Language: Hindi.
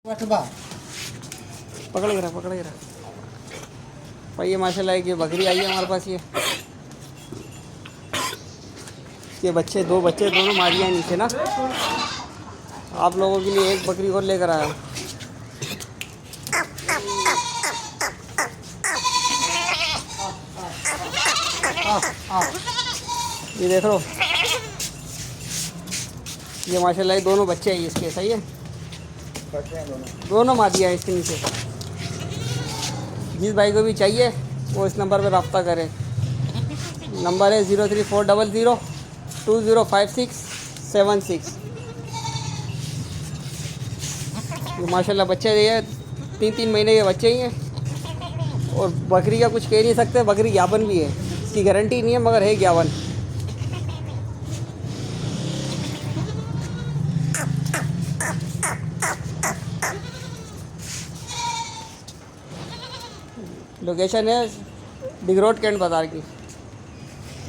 वठबा पकड़ के रहा भाई। ये माशाल्लाह एक ये बकरी आई है हमारे पास। ये बच्चे दो बच्चे दोनों मारियाँ नीचे ना। आप लोगों के लिए एक बकरी और लेकर आया हूँ। ये देख लो, ये माशाल्लाह ये दोनों बच्चे हैं इसके। सही है, दोनों मादियाँ हैं इसके नीचे। जिस भाई को भी चाहिए वो इस नंबर पर रब्ता करे। नंबर है 0340020566। ये माशाल्लाह बच्चे ये 3-3 महीने के बच्चे ही हैं। और बकरी का कुछ कह नहीं सकते, बकरी ज्ञापन भी है, इसकी गारंटी नहीं है मगर है ज्ञापन। लोकेशन है डिग रोड कैंट बाज़ार की।